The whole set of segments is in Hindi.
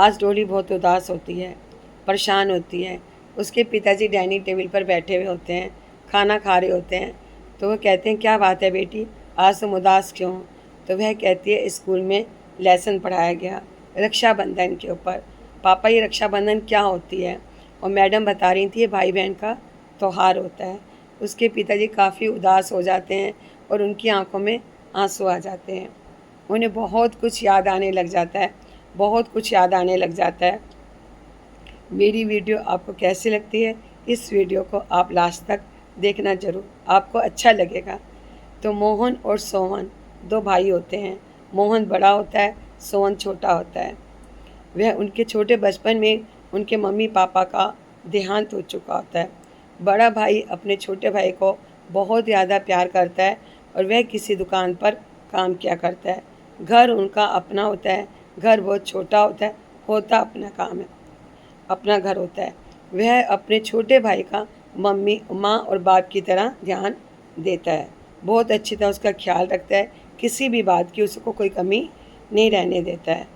आज डोली बहुत उदास होती है, परेशान होती है। उसके पिताजी डाइनिंग टेबल पर बैठे हुए होते हैं, खाना खा रहे होते हैं। तो वो कहते हैं, क्या बात है बेटी, आज तुम उदास क्यों हो? तो वह कहती है, स्कूल में लेसन पढ़ाया गया रक्षाबंधन के ऊपर। पापा, ये रक्षाबंधन क्या होती है? और मैडम बता रही थी, ये भाई बहन का त्यौहार होता है। उसके पिताजी काफ़ी उदास हो जाते हैं और उनकी आंखों में आंसू आ जाते हैं। उन्हें बहुत कुछ याद आने लग जाता है, बहुत कुछ याद आने लग जाता है। मेरी वीडियो आपको कैसी लगती है? इस वीडियो को आप लास्ट तक देखना ज़रूर, आपको अच्छा लगेगा। तो मोहन और सोहन दो भाई होते हैं। मोहन बड़ा होता है, सोहन छोटा होता है। वह उनके छोटे बचपन में उनके मम्मी पापा का देहांत हो चुका होता है। बड़ा भाई अपने छोटे भाई को बहुत ज़्यादा प्यार करता है और वह किसी दुकान पर काम किया करता है। घर उनका अपना होता है, घर बहुत छोटा होता है, होता अपना काम है, अपना घर होता है। वह अपने छोटे भाई का मम्मी माँ और बाप की तरह ध्यान देता है, बहुत अच्छी तरह उसका ख्याल रखता है, किसी भी बात की उसको कोई कमी नहीं रहने देता है।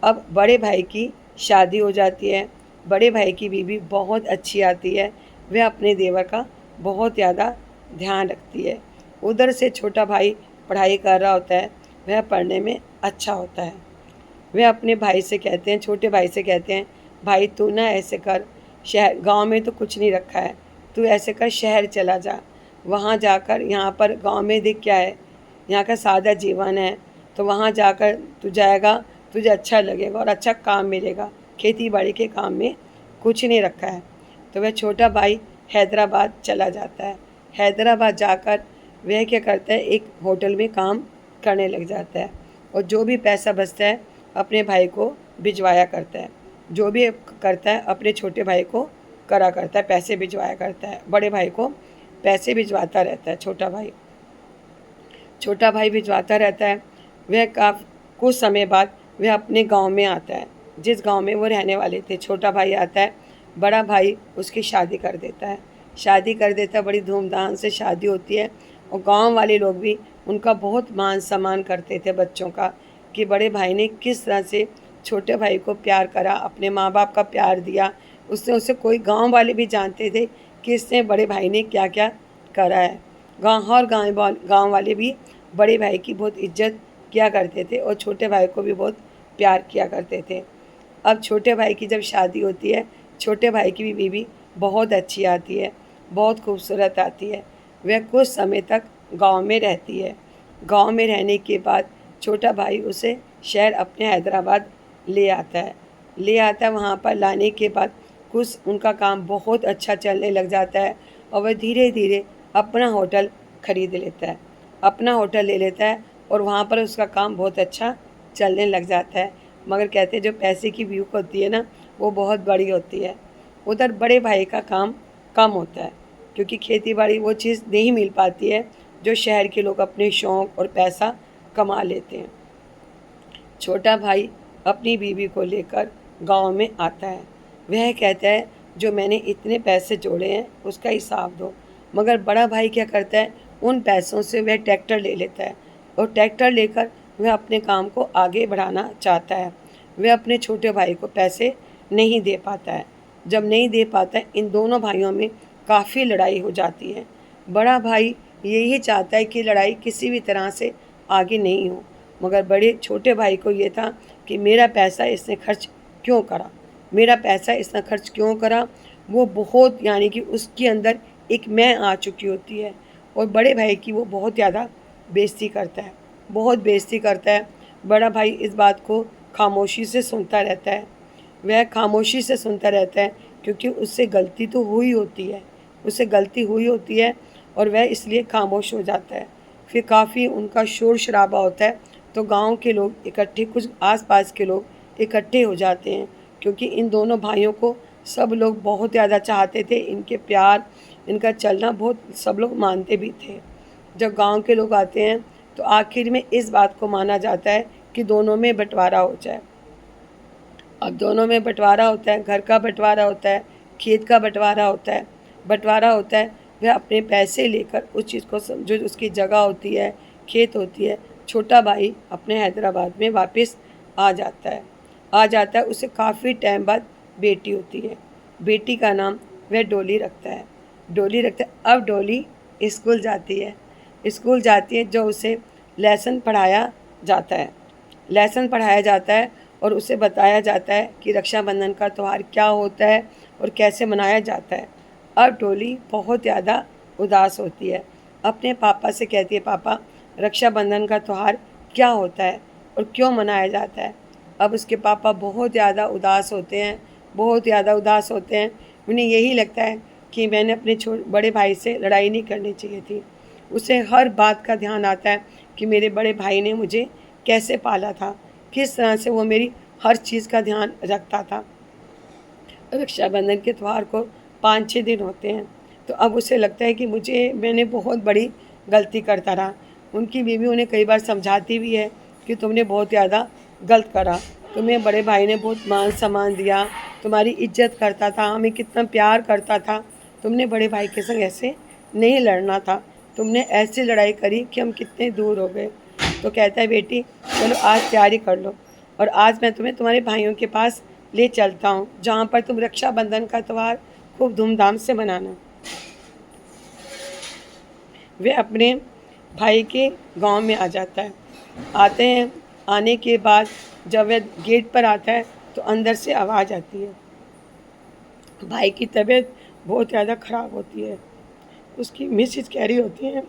अब बड़े भाई की शादी हो जाती है। बड़े भाई की बीवी बहुत अच्छी आती है, वह अपने देवर का बहुत ज़्यादा ध्यान रखती है। उधर से छोटा भाई पढ़ाई कर रहा होता है, वह पढ़ने में अच्छा होता है। वह अपने भाई से कहते हैं, छोटे भाई से कहते हैं, भाई तू ना ऐसे कर, शहर गांव में तो कुछ नहीं रखा है, तू ऐसे कर शहर चला जा, वहाँ जाकर, यहाँ पर गांव में देख क्या है, यहाँ का सादा जीवन है, तो वहाँ जाकर तू जाएगा, तुझे अच्छा लगेगा और अच्छा काम मिलेगा। खेती बाड़ी के काम में कुछ नहीं रखा है। तो वह छोटा भाई हैदराबाद चला जाता है। हैदराबाद जाकर वह क्या करता है, एक होटल में काम करने लग जाता है और जो भी पैसा बचता है अपने भाई को भिजवाया करता है। जो भी करता है अपने छोटे भाई को करा करता है, पैसे भिजवाया करता है, बड़े भाई को पैसे भिजवाता रहता है। छोटा भाई भिजवाता रहता है। वह कुछ समय बाद वह अपने गांव में आता है, जिस गांव में वो रहने वाले थे। छोटा भाई आता है, बड़ा भाई उसकी शादी कर देता है। बड़ी धूमधाम से शादी होती है और गांव वाले लोग भी उनका बहुत मान सम्मान करते थे बच्चों का, कि बड़े भाई ने किस तरह से छोटे भाई को प्यार करा, अपने माँ बाप का प्यार दिया। उसने उसे कोई गांव वाले भी जानते थे कि इसने बड़े भाई ने क्या क्या करा है। गांव वाले भी बड़े भाई की बहुत इज्जत किया करते थे और छोटे भाई को भी बहुत प्यार किया करते थे। अब छोटे भाई की जब शादी होती है, छोटे भाई की भी बीवी बहुत अच्छी आती है, बहुत खूबसूरत आती है। वह कुछ समय तक गांव में रहती है। गांव में रहने के बाद छोटा भाई उसे शहर अपने हैदराबाद ले आता है। वहाँ पर लाने के बाद कुछ उनका काम बहुत अच्छा चलने लग जाता है और वह धीरे धीरे अपना होटल खरीद लेता है, अपना होटल ले लेता है और वहाँ पर उसका काम बहुत अच्छा चलने लग जाता है। मगर कहते हैं जो पैसे की भूख होती है ना, वो बहुत बड़ी होती है। उधर बड़े भाई का काम कम होता है, क्योंकि खेती बाड़ी वो चीज़ नहीं मिल पाती है जो शहर के लोग अपने शौक़ और पैसा कमा लेते हैं। छोटा भाई अपनी बीवी को लेकर गांव में आता है। वह कहता है, जो मैंने इतने पैसे जोड़े हैं उसका हिसाब दो। मगर बड़ा भाई क्या करता है, उन पैसों से वह ट्रैक्टर ले लेता है और ट्रैक्टर लेकर वह अपने काम को आगे बढ़ाना चाहता है। वह अपने छोटे भाई को पैसे नहीं दे पाता है। जब नहीं दे पाता है, इन दोनों भाइयों में काफ़ी लड़ाई हो जाती है। बड़ा भाई यही चाहता है कि लड़ाई किसी भी तरह से आगे नहीं हो, मगर बड़े छोटे भाई को ये था कि मेरा पैसा इसने खर्च क्यों करा, मेरा पैसा इसने खर्च क्यों करा। वो बहुत, यानी कि उसके अंदर एक मैं आ चुकी होती है और बड़े भाई की वो बहुत ज़्यादा बेइज्जती करता है, बहुत बेइज्जती करता है। बड़ा भाई इस बात को खामोशी से सुनता रहता है। वह खामोशी से सुनता रहता है क्योंकि उससे गलती तो हुई होती है, उससे गलती हुई होती है और वह इसलिए खामोश हो जाता है। फिर काफ़ी उनका शोर शराबा होता है, तो गांव के लोग इकट्ठे, कुछ आसपास के लोग इकट्ठे हो जाते हैं, क्योंकि इन दोनों भाइयों को सब लोग बहुत ज़्यादा चाहते थे। इनके प्यार, इनका चलना बहुत सब लोग मानते भी थे। जब गांव के लोग आते हैं तो आखिर में इस बात को माना जाता है कि दोनों में बंटवारा हो जाए। अब दोनों में बंटवारा होता है, घर का बंटवारा होता है, खेत का बंटवारा होता है। वह अपने पैसे लेकर उस चीज़ को, जो उसकी जगह होती है, खेत होती है, छोटा भाई अपने हैदराबाद में वापस आ जाता है। आ जाता है। उसे काफ़ी टाइम बाद बेटी होती है। बेटी का नाम वह डोली रखता है। डोली रखता है। अब डोली स्कूल जाती है। स्कूल जाती है, जो उसे लेसन पढ़ाया जाता है। लेसन पढ़ाया जाता है और उसे बताया जाता है कि रक्षाबंधन का त्यौहार क्या होता है और कैसे मनाया जाता है। अब डोली बहुत ज़्यादा उदास होती है। अपने पापा से कहती है, पापा रक्षाबंधन का त्यौहार क्या होता है और क्यों मनाया जाता है। अब उसके पापा बहुत ज़्यादा उदास होते हैं, बहुत ज़्यादा उदास होते हैं। उन्हें यही लगता है कि मैंने अपने बड़े भाई से लड़ाई नहीं करनी चाहिए थी। उसे हर बात का ध्यान आता है कि मेरे बड़े भाई ने मुझे कैसे पाला था, किस तरह से वो मेरी हर चीज़ का ध्यान रखता था। रक्षाबंधन के त्यौहार को 5-6 दिन होते हैं, तो अब उसे लगता है कि मैंने बहुत बड़ी गलती करता रहा। उनकी बीवी उन्हें कई बार समझाती भी है कि तुमने बहुत ज़्यादा गलत करा, तुम्हें बड़े भाई ने बहुत मान सम्मान दिया, तुम्हारी इज्जत करता था, हमें कितना प्यार करता था, तुमने बड़े भाई के संग ऐसे नहीं लड़ना था, तुमने ऐसी लड़ाई करी कि हम कितने दूर हो गए। तो कहता है, बेटी चलो आज तैयारी कर लो और आज मैं तुम्हें तुम्हारे भाइयों के पास ले चलता हूँ, जहाँ पर तुम रक्षाबंधन का त्यौहार खूब धूमधाम से मनाना। वे अपने भाई के गांव में आ जाता है। आते हैं, आने के बाद जब वह गेट पर आता है तो अंदर से आवाज़ आती है। भाई की तबीयत बहुत ज़्यादा ख़राब होती है। उसकी मिसेज कह रही होती हैं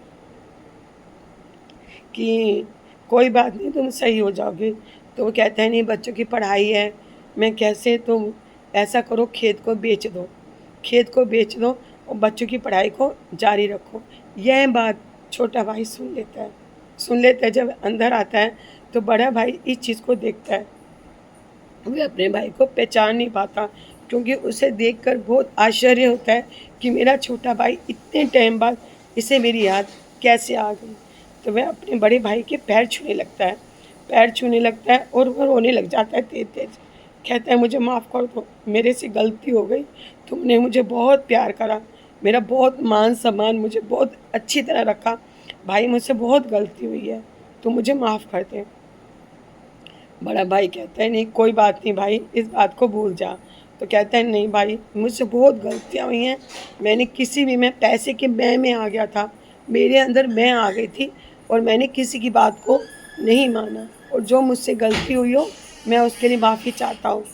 कि कोई बात नहीं, तुम सही हो जाओगे। तो वो कहता है, नहीं बच्चों की पढ़ाई है, मैं कैसे, तुम ऐसा करो खेत को बेच दो, खेत को बेच दो और बच्चों की पढ़ाई को जारी रखो। यह बात छोटा भाई सुन लेता है। जब अंदर आता है तो बड़ा भाई इस चीज़ को देखता है। वह अपने भाई को पहचान नहीं पाता, क्योंकि उसे देखकर बहुत आश्चर्य होता है कि मेरा छोटा भाई इतने टाइम बाद इसे मेरी याद कैसे आ गई। तो वह अपने बड़े भाई के पैर छूने लगता है, पैर छूने लगता है और वह रोने लग जाता है तेज तेज। कहता है, मुझे माफ़ कर दो, मेरे से गलती हो गई, तुमने मुझे बहुत प्यार करा, मेरा बहुत मान सम्मान, मुझे बहुत अच्छी तरह रखा। भाई मुझसे बहुत गलती हुई है, तुम मुझे माफ़ कर दे। बड़ा भाई कहता है, नहीं कोई बात नहीं भाई, इस बात को भूल जा। तो कहता है, नहीं भाई मुझसे बहुत गलतियाँ हुई हैं, मैंने किसी भी, मैं पैसे के मैं में आ गया था, मेरे अंदर मैं आ गई थी और मैंने किसी की बात को नहीं माना, और जो मुझसे गलती हुई हो मैं उसके लिए माफ़ी चाहता हूँ।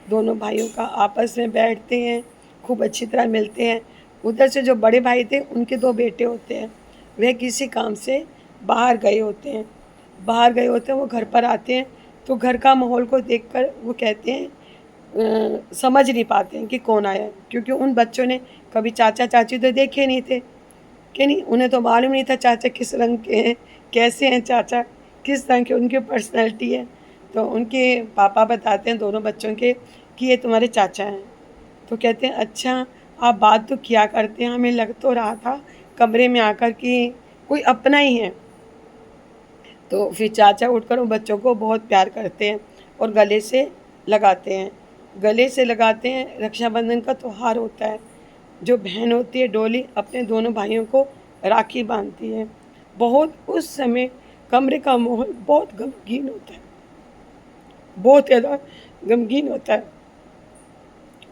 दोनों भाइयों का आपस में बैठते हैं, खूब अच्छी तरह मिलते हैं। उधर से जो बड़े भाई थे उनके 2 बेटे होते हैं, वह किसी काम से बाहर गए होते हैं, वो घर पर आते हैं तो घर का माहौल को देखकर वो कहते हैं, समझ नहीं पाते हैं कि कौन आया है, क्योंकि उन बच्चों ने कभी चाचा चाची तो देखे नहीं थे, कि नहीं, उन्हें तो मालूम नहीं था चाचा किस रंग के हैं, कैसे हैं चाचा, किस तरह के उनकी पर्सनैलिटी है। तो उनके पापा बताते हैं दोनों बच्चों के कि ये तुम्हारे चाचा हैं। तो कहते हैं, अच्छा आप बात तो किया करते हैं, हमें लग तो रहा था कमरे में आकर कि कोई अपना ही है। तो फिर चाचा उठकर उन बच्चों को बहुत प्यार करते हैं और गले से लगाते हैं, रक्षाबंधन का त्यौहार होता है। जो बहन होती है डोली अपने दोनों भाइयों को राखी बांधती है। बहुत उस समय कमरे का माहौल बहुत गमगीन होता है, बहुत ज़्यादा गमगीन होता है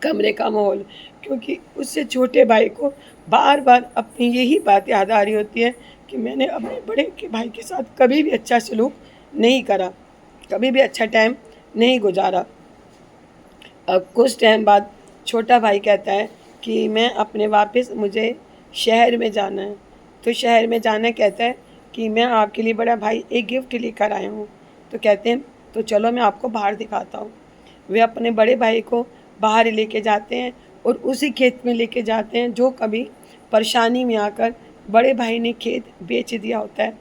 कमरे का माहौल, क्योंकि उससे छोटे भाई को बार बार अपनी यही बात याद आ रही होती है कि मैंने अपने बड़े के भाई के साथ कभी भी अच्छा सलूक नहीं करा, कभी भी अच्छा टाइम नहीं गुजारा। अब कुछ टाइम बाद छोटा भाई कहता है कि मैं अपने वापस, मुझे शहर में जाना है। तो शहर में जाना कहता है कि मैं आपके लिए बड़ा भाई एक गिफ्ट लेकर आया हूँ। तो कहते हैं, तो चलो मैं आपको बाहर दिखाता हूँ। वे अपने बड़े भाई को बाहर लेके जाते हैं और उसी खेत में लेके जाते हैं जो कभी परेशानी में आकर बड़े भाई ने खेत बेच दिया होता है।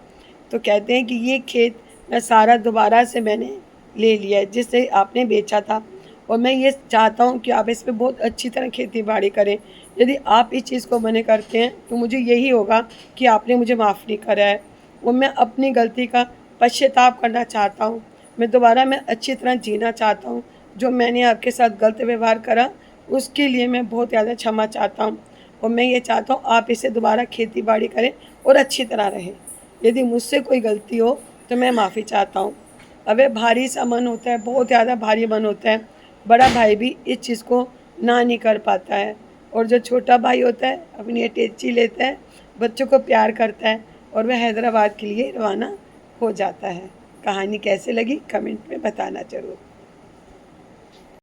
तो कहते हैं कि ये खेत मैं सारा दोबारा से मैंने ले लिया है जिससे आपने बेचा था, और मैं ये चाहता हूँ कि आप इस पे बहुत अच्छी तरह खेती बाड़ी करें। यदि आप इस चीज़ को मना करते हैं तो मुझे यही होगा कि आपने मुझे माफ़ नहीं करा है, और मैं अपनी गलती का पश्चाताप करना चाहता हूँ। मैं अच्छी तरह जीना चाहता हूँ। जो मैंने आपके साथ गलत व्यवहार करा उसके लिए मैं बहुत ज़्यादा क्षमा चाहता हूँ, और मैं ये चाहता हूँ आप इसे दोबारा खेती बाड़ी करें और अच्छी तरह रहें। यदि मुझसे कोई गलती हो तो मैं माफ़ी चाहता हूँ। अब वह भारी सा मन होता है, बहुत ज़्यादा भारी मन होता है। बड़ा भाई भी इस चीज़ को ना नहीं कर पाता है और जो छोटा भाई होता है अपनी अटैची लेता है, बच्चों को प्यार करता है और वह हैदराबाद के लिए रवाना हो जाता है। कहानी कैसे लगी कमेंट में बताना ज़रूर।